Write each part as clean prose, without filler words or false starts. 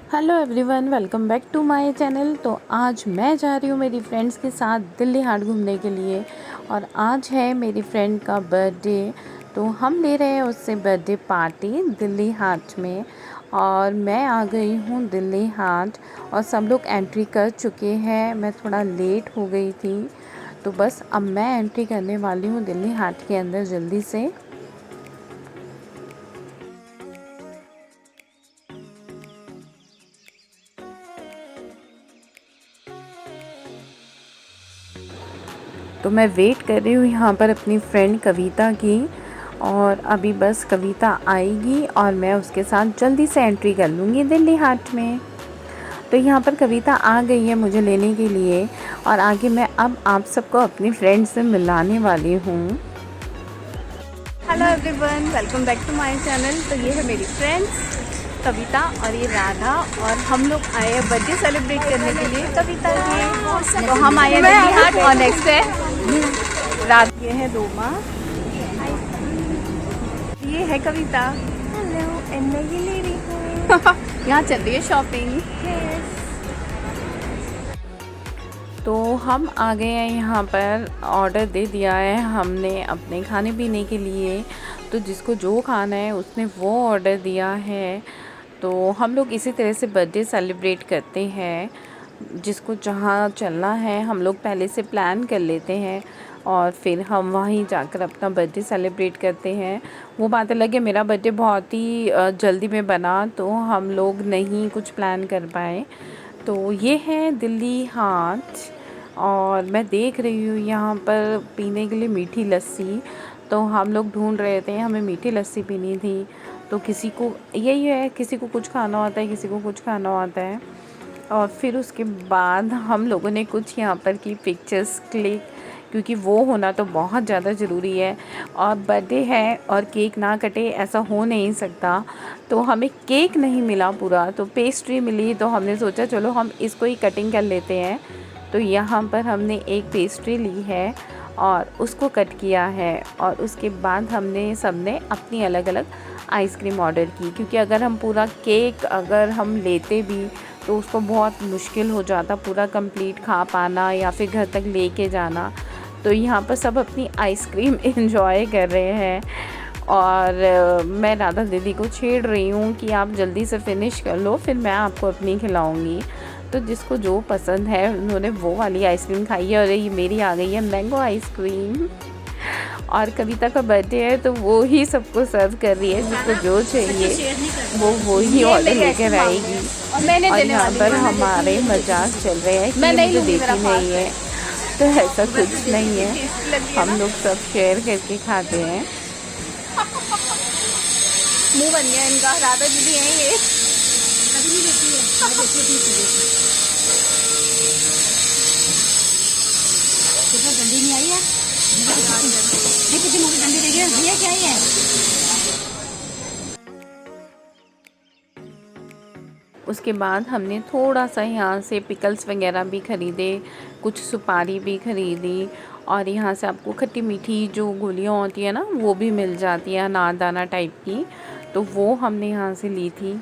Hello everyone, welcome back to my channel. तो आज मैं जा रही हूँ मेरी फ्रेंड्स के साथ दिल्ली हाट घूमने के लिए। और आज है मेरी फ्रेंड का बर्थडे, तो हम ले रहे हैं उससे बर्थडे पार्टी दिल्ली हाट में। और मैं आ गई हूँ दिल्ली हाट और सब लोग एंट्री कर चुके हैं। मैं थोड़ा लेट हो गई थी, तो बस अब मैं एंट्री करने वाली हूँ दिल्ली हाट के अंदर जल्दी से। तो मैं वेट कर रही हूँ यहाँ पर अपनी फ्रेंड कविता की, और अभी बस कविता आएगी और मैं उसके साथ जल्दी से एंट्री कर लूँगी दिल्ली हाट में। तो यहाँ पर कविता आ गई है मुझे लेने के लिए, और आगे मैं अब आप सबको अपनी फ्रेंड से मिलाने वाली हूँ। Hello everyone, welcome back to my channel. तो ये है मेरी फ्रेंड्स कविता और ये राधा, और हम लोग आए हैं बर्थडे सेलिब्रेट करने के लिए कविता के। तो हम आए हैं दिल्ली हाट और नेक्स्ट है राधा, ये है रोमा, ये है कविता। हेलो, एंड मैं ये ले रही हूँ। यहाँ चल रही है शॉपिंग। तो हम आ गए हैं यहाँ पर, ऑर्डर दे दिया है हमने अपने खाने पीने के लिए। तो जिसको जो खाना है उसने वो ऑर्डर दिया है। तो हम लोग इसी तरह से बर्थडे सेलिब्रेट करते हैं। जिसको जहाँ चलना है हम लोग पहले से प्लान कर लेते हैं, और फिर हम वहीं जाकर अपना बर्थडे सेलिब्रेट करते हैं। वो बात अलग है, मेरा बर्थडे बहुत ही जल्दी में बना, तो हम लोग नहीं कुछ प्लान कर पाए। तो ये है दिल्ली हाट, और मैं देख रही हूँ यहाँ पर पीने के लिए मीठी लस्सी। तो हम लोग ढूंढ रहे थे, हमें मीठी लस्सी पीनी थी। तो किसी को यही है, किसी को कुछ खाना होता है, किसी को कुछ खाना होता है। और फिर उसके बाद हम लोगों ने कुछ यहाँ पर की पिक्चर्स क्लिक, क्योंकि वो होना तो बहुत ज़्यादा ज़रूरी है। और बर्थडे है और केक ना कटे ऐसा हो नहीं सकता। तो हमें केक नहीं मिला पूरा, तो पेस्ट्री मिली। तो हमने सोचा चलो हम इसको ही कटिंग कर लेते हैं। तो यहाँ पर हमने एक पेस्ट्री ली है और उसको कट किया है, और उसके बाद हमने सबने अपनी अलग अलग आइसक्रीम ऑर्डर की, क्योंकि अगर हम पूरा केक अगर हम लेते भी तो उसको बहुत मुश्किल हो जाता पूरा कंप्लीट खा पाना या फिर घर तक लेके जाना। तो यहाँ पर सब अपनी आइसक्रीम एंजॉय कर रहे हैं, और मैं राधा दीदी को छेड़ रही हूँ कि आप जल्दी से फिनिश कर लो, फिर मैं आपको अपनी खिलाऊँगी। तो जिसको जो पसंद है उन्होंने वो वाली आइसक्रीम खाई है, और ये मेरी आ गई है मैंगो आइसक्रीम। और कविता का बर्थडे है तो वो ही सबको सर्व कर रही है, जिसको जो चाहिए वो ही ऑर्डर लेकर आएगी। और यहाँ पर हमारे मजाक चल रहे हैं कि ये मुझे देती नहीं है, तो ऐसा कुछ नहीं है, हम लोग सब शेयर करके खाते हैं। मुंह बन गया इनका, राधा दीदी हैं ये। कभी नहीं देती है, मैं देती हूँ कितना डंडी नहीं आई है। देखो जी मुझे डंडी देगी, भैया क्या ही है। उसके बाद हमने थोड़ा सा यहाँ से पिकल्स वगैरह भी ख़रीदे, कुछ सुपारी भी ख़रीदी। और यहाँ से आपको खट्टी मीठी जो गोलियाँ होती है ना वो भी मिल जाती है, अनारदाना टाइप की, तो वो हमने यहाँ से ली थी।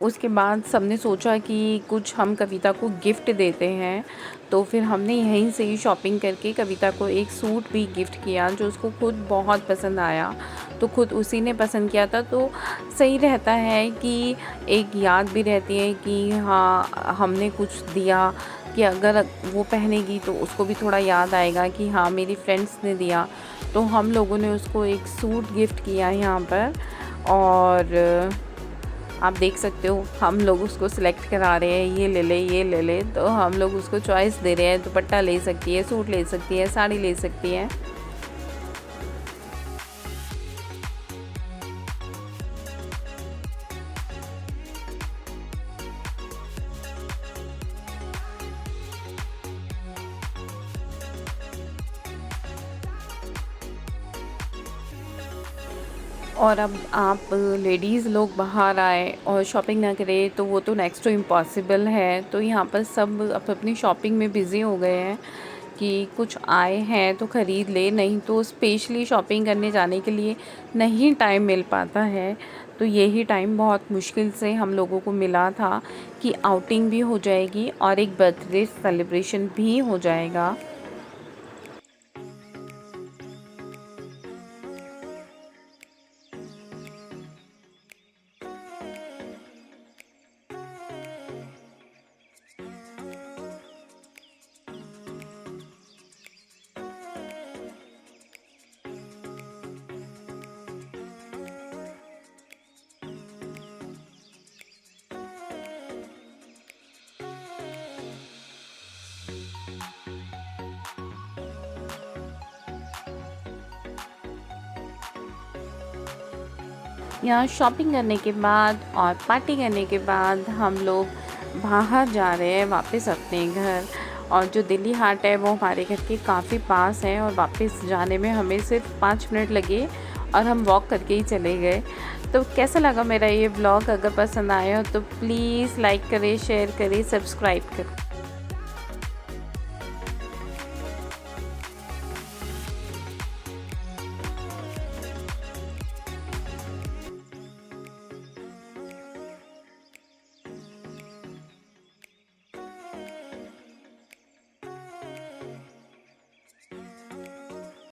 उसके बाद सबने सोचा कि कुछ हम कविता को गिफ्ट देते हैं, तो फिर हमने यहीं से ही शॉपिंग करके कविता को एक सूट भी गिफ्ट किया, जो उसको खुद बहुत पसंद आया। तो खुद उसी ने पसंद किया था, तो सही रहता है कि एक याद भी रहती है कि हाँ हमने कुछ दिया, कि अगर वो पहनेगी तो उसको भी थोड़ा याद आएगा कि हाँ मेरी फ्रेंड्स ने दिया। तो हम लोगों ने उसको एक सूट गिफ्ट किया यहाँ पर। और आप देख सकते हो हम लोग उसको सिलेक्ट करा रहे हैं, ये ले ले ये ले ले। तो हम लोग उसको चॉइस दे रहे हैं, दुपट्टा ले सकती है, सूट ले सकती है, साड़ी ले सकती है। और अब आप लेडीज़ लोग बाहर आए और शॉपिंग ना करें तो वो तो नेक्स्ट टू इम्पॉसिबल है। तो यहाँ पर सब अपनी शॉपिंग में बिज़ी हो गए हैं कि कुछ आए हैं तो ख़रीद ले, नहीं तो स्पेशली शॉपिंग करने जाने के लिए नहीं टाइम मिल पाता है। तो यही टाइम बहुत मुश्किल से हम लोगों को मिला था कि आउटिंग भी हो जाएगी और एक बर्थडे सेलिब्रेशन भी हो जाएगा। यहाँ शॉपिंग करने के बाद और पार्टी करने के बाद हम लोग बाहर जा रहे हैं वापस अपने घर। और जो दिल्ली हाट है वो हमारे घर के काफ़ी पास है और वापस जाने में हमें सिर्फ 5 मिनट लगे और हम वॉक करके ही चले गए। तो कैसा लगा मेरा ये व्लॉग? अगर पसंद आया हो तो प्लीज़ लाइक करें, शेयर करें, सब्सक्राइब करें।